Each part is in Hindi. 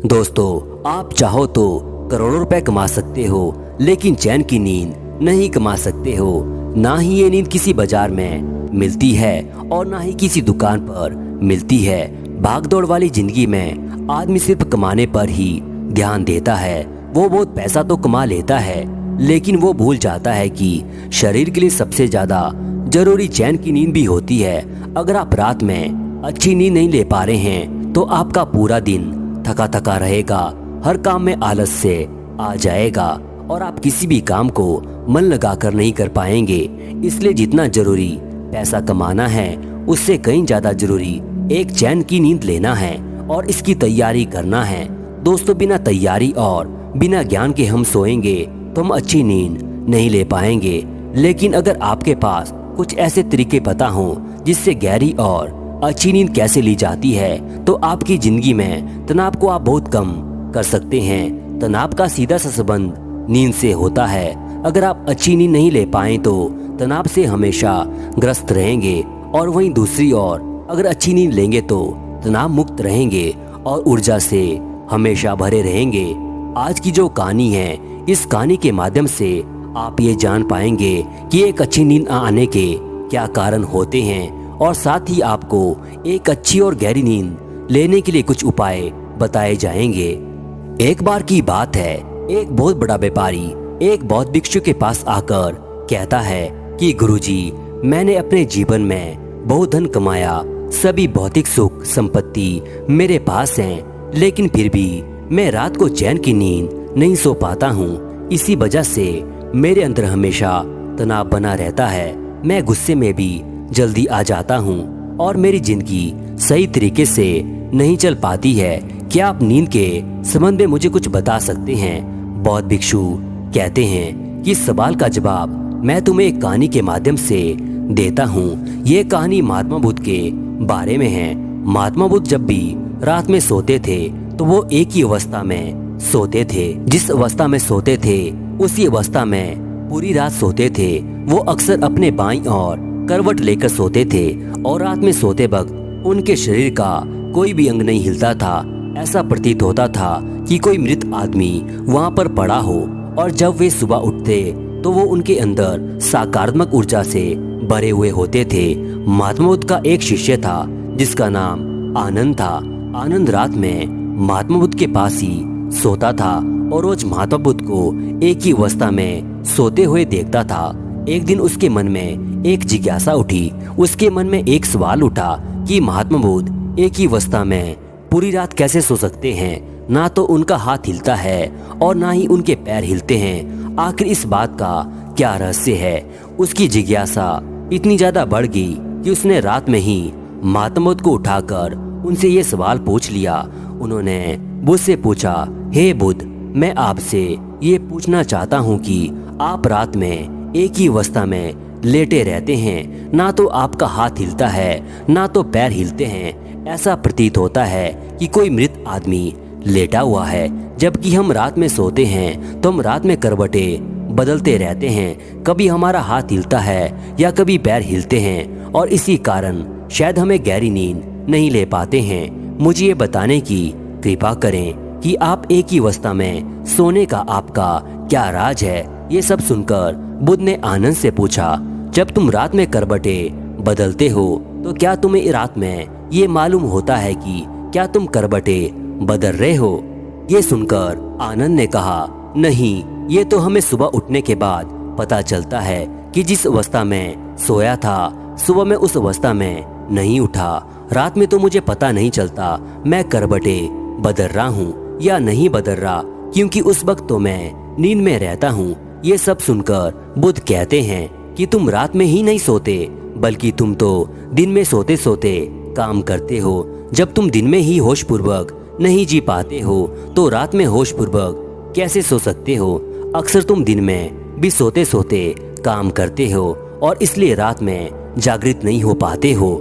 दोस्तों, आप चाहो तो करोड़ों रुपए कमा सकते हो, लेकिन चैन की नींद नहीं कमा सकते हो। ना ही ये नींद किसी बाजार में मिलती है और ना ही किसी दुकान पर मिलती है। भागदौड़ वाली जिंदगी में आदमी सिर्फ कमाने पर ही ध्यान देता है। वो बहुत पैसा तो कमा लेता है, लेकिन वो भूल जाता है कि शरीर के लिए सबसे ज्यादा जरूरी चैन की नींद भी होती है। अगर आप रात में अच्छी नींद नहीं ले पा रहे हैं तो आपका पूरा दिन थका थका रहेगा, हर काम में आलस से आ जाएगा और आप किसी भी काम को मन लगाकर नहीं कर पाएंगे। इसलिए जितना जरूरी पैसा कमाना है, उससे कहीं ज्यादा जरूरी एक चैन की नींद लेना है और इसकी तैयारी करना है। दोस्तों, बिना तैयारी और बिना ज्ञान के हम सोएंगे तो हम अच्छी नींद नहीं ले पाएंगे। लेकिन अगर आपके पास कुछ ऐसे तरीके पता हो जिससे गहरी और अच्छी नींद कैसे ली जाती है, तो आपकी जिंदगी में तनाव को आप बहुत कम कर सकते हैं। तनाव का सीधा सा संबंध नींद से होता है। अगर आप अच्छी नींद नहीं ले पाए तो तनाव से हमेशा ग्रस्त रहेंगे, और वहीं दूसरी ओर अगर अच्छी नींद लेंगे तो तनाव मुक्त रहेंगे और ऊर्जा से हमेशा भरे रहेंगे। आज की जो कहानी है, इस कहानी के माध्यम से आप ये जान पाएंगे कि एक अच्छी नींद आने के क्या कारण होते हैं, और साथ ही आपको एक अच्छी और गहरी नींद लेने के लिए कुछ उपाय बताए जाएंगे। एक बार की बात है, एक बहुत बड़ा व्यापारी एक बौद्ध भिक्षु के पास आकर कहता है कि गुरुजी, मैंने अपने जीवन में बहुत धन कमाया, सभी भौतिक सुख संपत्ति मेरे पास हैं, लेकिन फिर भी मैं रात को चैन की नींद नहीं सो पाता हूँ। इसी वजह से मेरे अंदर हमेशा तनाव बना रहता है। मैं गुस्से में भी जल्दी आ जाता हूँ और मेरी जिंदगी सही तरीके से नहीं चल पाती है। क्या आप नींद के संबंध में मुझे कुछ बता सकते हैं? बौद्ध भिक्षु कहते हैं कि इस सवाल का जवाब मैं तुम्हें एक कहानी के माध्यम से देता हूँ। ये कहानी महात्मा बुद्ध के बारे में है। महात्मा बुद्ध जब भी रात में सोते थे तो वो एक ही अवस्था में सोते थे। जिस अवस्था में सोते थे उसी अवस्था में पूरी रात सोते थे। वो अक्सर अपने बाईं ओर करवट लेकर सोते थे और रात में सोते वक्त उनके शरीर का कोई भी अंग नहीं हिलता था। ऐसा प्रतीत होता था कि कोई मृत आदमी वहां पर पड़ा हो, और जब वे सुबह उठते तो वो उनके अंदर सकारात्मक ऊर्जा से भरे हुए होते थे। महात्मा बुद्ध का एक शिष्य था जिसका नाम आनंद था। आनंद रात में महात्मा बुद्ध के पास ही सोता था और रोज महात्मा बुद्ध को एक ही अवस्था में सोते हुए देखता था। एक दिन उसके मन में एक जिज्ञासा उठी। उसके मन में एक सवाल उठा कि महात्मा बुद्ध एक ही अवस्था में पूरी रात कैसे सो सकते हैं? ना तो उनका हाथ हिलता है और ना ही उनके पैर हिलते हैं। आखिर इस बात का क्या रहस्य है? उसकी जिज्ञासा इतनी ज्यादा बढ़ गई कि उसने रात में ही महात्मा बुद्ध को उठाकर उनसे ये सवाल पूछ लिया। उन्होंने बुद्ध से पूछा, हे बुद्ध, मैं आपसे ये पूछना चाहता हूँ कि आप रात में एक ही अवस्था में लेटे रहते हैं, ना तो आपका हाथ हिलता है ना तो पैर हिलते हैं। ऐसा प्रतीत होता है कि कोई मृत आदमी लेटा हुआ है। जबकि हम रात में सोते हैं तो हम रात में करवटें बदलते रहते हैं। कभी हमारा हाथ हिलता है या कभी पैर हिलते हैं, और इसी कारण शायद हमें गहरी नींद नहीं ले पाते हैं। मुझे ये बताने की कृपा करें कि आप एक ही अवस्था में सोने का आपका क्या राज है? ये सब सुनकर बुद्ध ने आनंद से पूछा, जब तुम रात में करवटें बदलते हो तो क्या तुम्हें रात में ये मालूम होता है कि क्या तुम करवटें बदल रहे हो? ये सुनकर आनंद ने कहा, नहीं, ये तो हमें सुबह उठने के बाद पता चलता है कि जिस अवस्था में सोया था सुबह में उस अवस्था में नहीं उठा। रात में तो मुझे पता नहीं चलता मैं करवटें बदल रहा हूँ या नहीं बदल रहा, क्योंकि उस वक्त तो मैं नींद में रहता हूँ। ये सब सुनकर बुद्ध कहते हैं कि तुम रात में ही नहीं सोते, बल्कि तुम तो दिन में सोते सोते काम करते हो। जब तुम दिन में ही होशपूर्वक नहीं जी पाते हो तो रात में होशपूर्वक कैसे सो सकते हो? अक्सर तुम दिन में भी सोते सोते काम करते हो और इसलिए रात में जागृत नहीं हो पाते हो।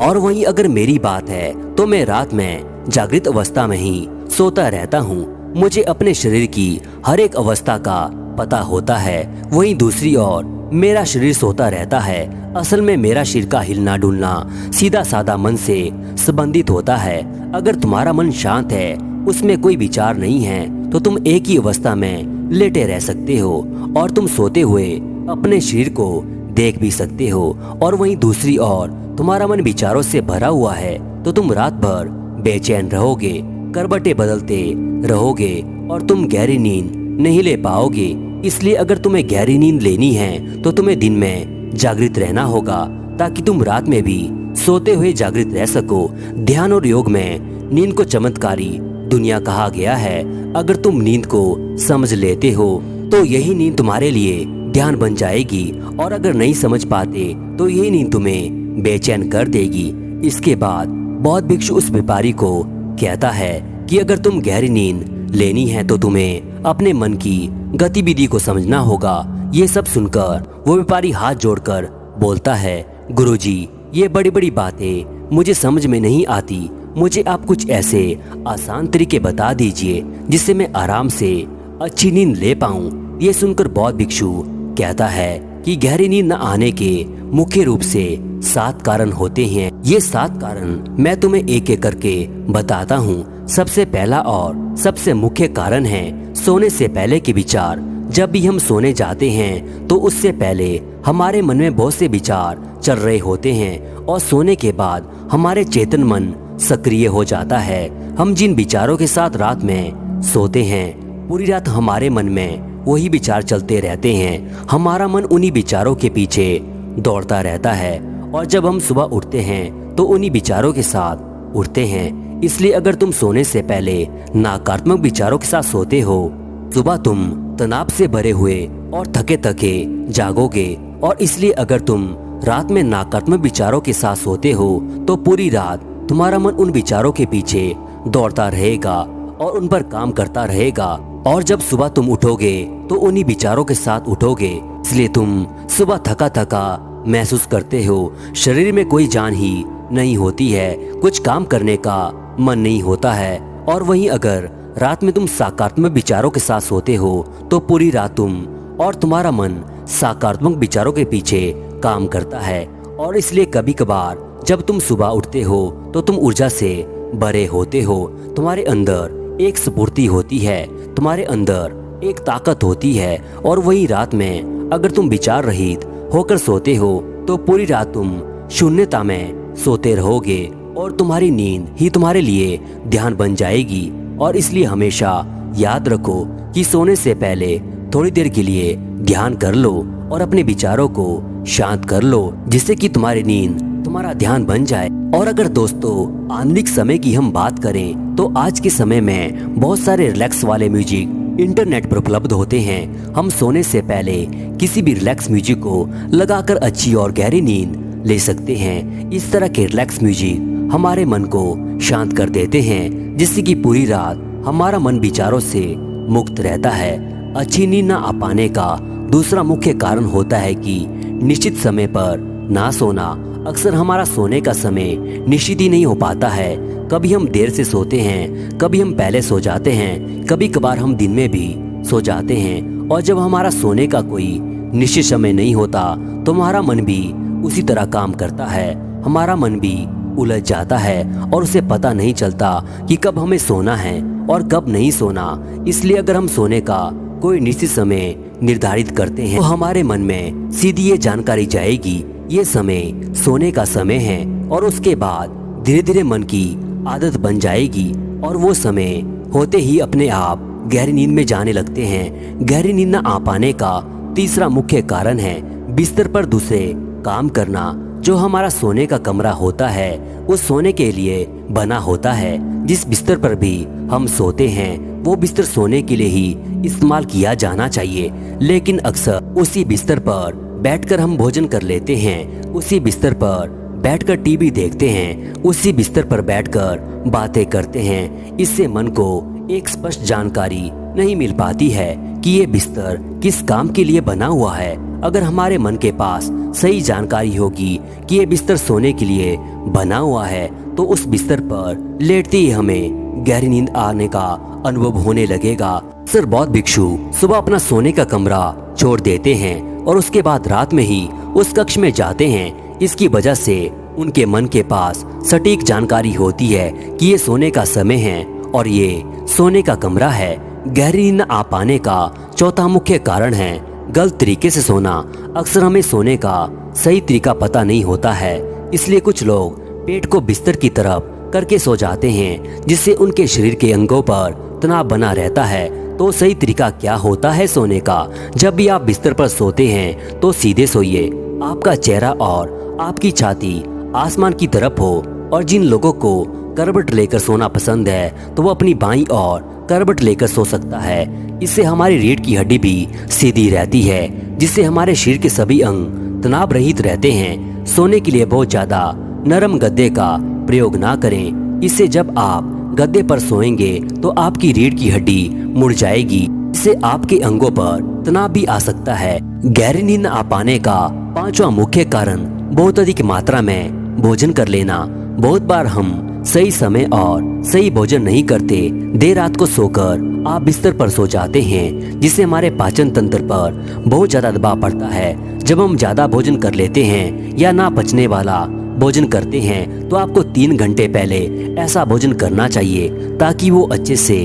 और वहीं अगर मेरी बात है तो मैं रात में जागृत अवस्था में ही सोता रहता हूँ। मुझे अपने शरीर की हर एक अवस्था का पता होता है। वहीं दूसरी ओर मेरा शरीर सोता रहता है। असल में मेरा शरीर का हिलना डुलना सीधा साधा मन से संबंधित होता है। अगर तुम्हारा मन शांत है उसमें कोई विचार नहीं है तो तुम एक ही अवस्था में लेटे रह सकते हो और तुम सोते हुए अपने शरीर को देख भी सकते हो, और वहीं दूसरी ओर तुम्हारा मन विचारों से भरा हुआ है तो तुम रात भर बेचैन रहोगे, करवटें बदलते रहोगे और तुम गहरी नींद नहीं ले पाओगे। इसलिए अगर तुम्हें गहरी नींद लेनी है तो तुम्हें दिन में जागृत रहना होगा ताकि तुम रात में भी सोते हुए जागृत रह सको। ध्यान और योग में नींद को चमत्कारी दुनिया कहा गया है। अगर तुम नींद को समझ लेते हो तो यही नींद तुम्हारे लिए ध्यान बन जाएगी, और अगर नहीं समझ पाते तो यही नींद तुम्हें बेचैन कर देगी। इसके बाद बौद्ध भिक्षु उस व्यापारी को कहता है कि अगर तुम गहरी नींद लेनी है तो तुम्हें अपने मन की गतिविधि को समझना होगा। ये सब सुनकर वो व्यापारी हाथ जोड़कर बोलता है, गुरुजी, ये बड़ी बड़ी बातें मुझे समझ में नहीं आती, मुझे आप कुछ ऐसे आसान तरीके बता दीजिए जिससे मैं आराम से अच्छी नींद ले पाऊं। ये सुनकर बौद्ध भिक्षु कहता है कि गहरी नींद न आने के मुख्य रूप से 7 कारण होते हैं। ये 7 कारण मैं तुम्हें एक एक करके बताता हूँ। सबसे पहला और सबसे मुख्य कारण है सोने से पहले के विचार। जब भी हम सोने जाते हैं तो उससे पहले हमारे मन में बहुत से विचार चल रहे होते हैं, और सोने के बाद हमारे चेतन मन सक्रिय हो जाता है। हम जिन विचारों के साथ रात में सोते हैं पूरी रात हमारे मन में वही विचार चलते रहते हैं। हमारा मन उन्हीं विचारों के पीछे दौड़ता रहता है, और जब हम सुबह उठते हैं तो उन्हीं विचारों के साथ उठते हैं। इसलिए अगर तुम सोने से पहले नकारात्मक विचारों के साथ सोते हो, सुबह तुम तनाव से भरे हुए और थके थके जागोगे। और इसलिए अगर तुम रात में नकारात्मक विचारों के साथ सोते हो तो पूरी रात तुम्हारा मन उन विचारों के पीछे दौड़ता रहेगा और उन पर काम करता रहेगा, और जब सुबह तुम उठोगे तो उन्हीं विचारों के साथ उठोगे। इसलिए तुम सुबह थका थका महसूस करते हो, शरीर में कोई जान ही नहीं होती है, कुछ काम करने का मन नहीं होता है। और वहीं अगर रात में तुम सकारात्मक विचारों के साथ सोते हो तो पूरी रात तुम और तुम्हारा मन सकारात्मक विचारों के पीछे काम करता है, और इसलिए कभी कभार जब तुम सुबह उठते हो तो तुम ऊर्जा से भरे होते हो। तुम्हारे अंदर एक स्फूर्ति होती है, तुम्हारे अंदर एक ताकत होती है। और वही रात में अगर तुम विचार रहित होकर सोते हो तो पूरी रात तुम शून्यता में सोते रहोगे, और तुम्हारी नींद ही तुम्हारे लिए ध्यान बन जाएगी। और इसलिए हमेशा याद रखो कि सोने से पहले थोड़ी देर के लिए ध्यान कर लो और अपने विचारों को शांत कर लो, जिससे कि तुम्हारी नींद तुम्हारा ध्यान बन जाए। और अगर दोस्तों आधुनिक समय की हम बात करें तो आज के समय में बहुत सारे रिलैक्स वाले म्यूजिक इंटरनेट पर उपलब्ध होते हैं। हम सोने से पहले किसी भी रिलैक्स म्यूजिक को लगाकर अच्छी और गहरी नींद ले सकते हैं। इस तरह के रिलैक्स म्यूजिक हमारे मन को शांत कर देते हैं, जिससे कि पूरी रात हमारा मन विचारों से मुक्त रहता है। अच्छी नींद न आ पाने का दूसरा मुख्य कारण होता है कि निश्चित समय पर ना सोना। अक्सर हमारा सोने का समय निश्चित ही नहीं हो पाता है। कभी हम देर से सोते हैं, कभी हम पहले सो जाते हैं, कभी कभार हम दिन में भी सो जाते हैं। और जब हमारा सोने का कोई निश्चित समय नहीं होता तो हमारा मन भी उसी तरह काम करता है। हमारा मन भी उलझ जाता है और उसे पता नहीं चलता कि कब हमें सोना है और कब नहीं सोना। इसलिए अगर हम सोने का कोई निश्चित समय निर्धारित करते हैं तो हमारे मन में सीधी ये जानकारी जाएगी ये समय सोने का समय है, और उसके बाद धीरे धीरे मन की आदत बन जाएगी और वो समय होते ही अपने आप गहरी नींद में जाने लगते हैं। गहरी नींद न आ पाने का तीसरा मुख्य कारण है बिस्तर पर दूसरे काम करना। जो हमारा सोने का कमरा होता है वो सोने के लिए बना होता है। जिस बिस्तर पर भी हम सोते हैं वो बिस्तर सोने के लिए ही इस्तेमाल किया जाना चाहिए, लेकिन अक्सर उसी बिस्तर पर बैठकर हम भोजन कर लेते हैं, उसी बिस्तर पर बैठकर टीवी देखते हैं, उसी बिस्तर पर बैठकर बातें करते हैं। इससे मन को एक स्पष्ट जानकारी नहीं मिल पाती है कि ये बिस्तर किस काम के लिए बना हुआ है। अगर हमारे मन के पास सही जानकारी होगी कि ये बिस्तर सोने के लिए बना हुआ है तो उस बिस्तर पर लेटते ही हमें गहरी नींद आने का अनुभव होने लगेगा। अक्सर बौद्ध भिक्षु सुबह अपना सोने का कमरा छोड़ देते हैं और उसके बाद रात में ही उस कक्ष में जाते हैं। इसकी वजह से उनके मन के पास सटीक जानकारी होती है कि ये सोने का समय है और ये सोने का कमरा है। गहरी नींद न आ पाने का चौथा मुख्य कारण है गलत तरीके से सोना। अक्सर हमें सोने का सही तरीका पता नहीं होता है, इसलिए कुछ लोग पेट को बिस्तर की तरफ करके सो जाते हैं, जिससे उनके शरीर के अंगों पर तनाव बना रहता है। तो सही तरीका क्या होता है सोने का? जब भी आप बिस्तर पर सोते हैं तो सीधे सोइए, आपका चेहरा और आपकी छाती आसमान की तरफ हो। और जिन लोगों को करवट लेकर सोना पसंद है तो वो अपनी बाईं ओर करवट लेकर सो सकता है। इससे हमारी रीढ़ की हड्डी भी सीधी रहती है, जिससे हमारे शरीर के सभी अंग तनाव रहित रहते हैं। सोने के लिए बहुत ज्यादा नरम गद्दे का प्रयोग ना करें, इससे जब आप गद्दे पर सोएंगे तो आपकी रीढ़ की हड्डी मुड़ जाएगी, इससे आपके अंगों पर तनाव भी आ सकता है। गहरी नींद न आ पाने का पांचवा मुख्य कारण बहुत अधिक मात्रा में भोजन कर लेना। बहुत बार हम सही समय और सही भोजन नहीं करते। देर रात को सोकर आप बिस्तर पर सो जाते हैं, जिससे हमारे पाचन तंत्र पर बहुत ज्यादा दबाव पड़ता है। जब हम ज्यादा भोजन कर लेते हैं या ना पचने वाला भोजन करते हैं तो आपको 3 घंटे पहले ऐसा भोजन करना चाहिए ताकि वो अच्छे से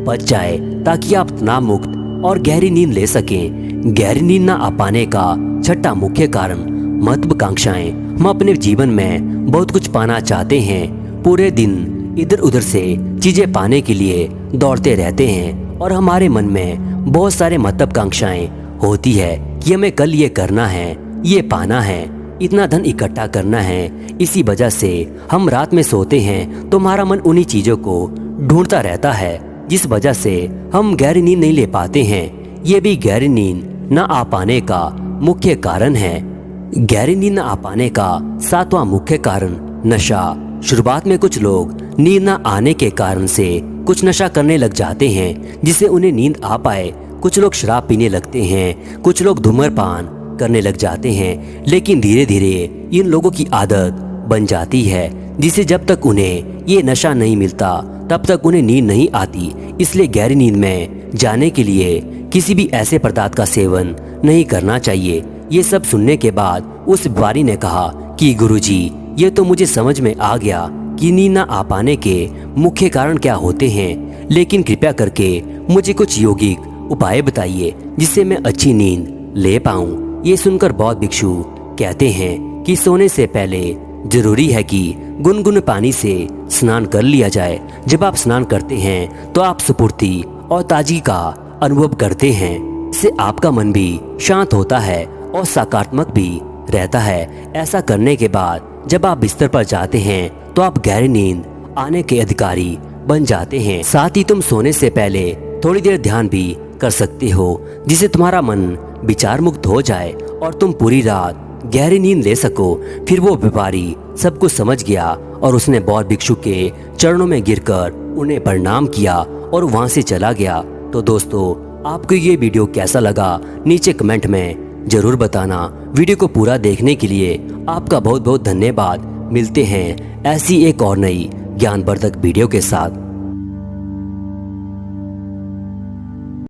पच जाए, ताकि आप तनाव मुक्त और गहरी नींद ले सकें। गहरी नींद ना आ पाने का छठा मुख्य कारण महत्वाकांक्षाएं। हम अपने जीवन में बहुत कुछ पाना चाहते हैं, पूरे दिन इधर उधर से चीजें पाने के लिए दौड़ते रहते हैं और हमारे मन में बहुत सारे महत्वाकांक्षाएं होती है कि हमें कल ये करना है, ये पाना है, इतना धन इकट्ठा करना है। इसी वजह से हम रात में सोते हैं तो हमारा मन उन्हीं चीजों को ढूंढता रहता है, जिस वजह से हम गहरी नींद नहीं ले पाते हैं। ये भी गहरी नींद न आ पाने का मुख्य कारण है। गहरी नींद न आ पाने का 7वां मुख्य कारण नशा। शुरुआत में कुछ लोग नींद न आने के कारण से कुछ नशा करने लग जाते हैं, जिससे उन्हें नींद आ पाए। कुछ लोग शराब पीने लगते हैं, कुछ लोग धूम्रपान करने लग जाते हैं, लेकिन धीरे धीरे इन लोगों की आदत बन जाती है, जिसे जब तक उन्हें ये नशा नहीं मिलता तब तक उन्हें नींद नहीं आती। इसलिए गहरी नींद में जाने के लिए किसी भी ऐसे पदार्थ का सेवन नहीं करना चाहिए। ये सब सुनने के बाद उस व्यापारी ने कहा कि गुरुजी, ये तो मुझे समझ में आ गया कि नींद न आ पाने के मुख्य कारण क्या होते हैं, लेकिन कृपया करके मुझे कुछ यौगिक उपाय बताइए जिससे मैं अच्छी नींद ले पाऊं। ये सुनकर बौद्ध भिक्षु कहते हैं कि सोने से पहले जरूरी है कि गुनगुन पानी से स्नान कर लिया जाए। जब आप स्नान करते हैं तो आप स्फूर्ति और ताजगी का अनुभव करते हैं। इससे आपका मन भी शांत होता है और सकारात्मक भी रहता है। ऐसा करने के बाद जब आप बिस्तर पर जाते हैं तो आप गहरी नींद आने के अधिकारी बन जाते हैं। साथ ही तुम सोने से पहले थोड़ी देर ध्यान भी कर सकते हो, जिससे तुम्हारा मन विचार मुक्त हो जाए और तुम पूरी रात गहरी नींद ले सको। फिर वो व्यापारी सब कुछ समझ गया और उसने बौद्ध भिक्षु के चरणों में गिरकर उन्हें प्रणाम किया और वहां से चला गया। तो दोस्तों, आपको ये वीडियो कैसा लगा नीचे कमेंट में जरूर बताना। वीडियो को पूरा देखने के लिए आपका बहुत बहुत धन्यवाद। मिलते हैं ऐसी एक और नई ज्ञानवर्धक वीडियो के साथ।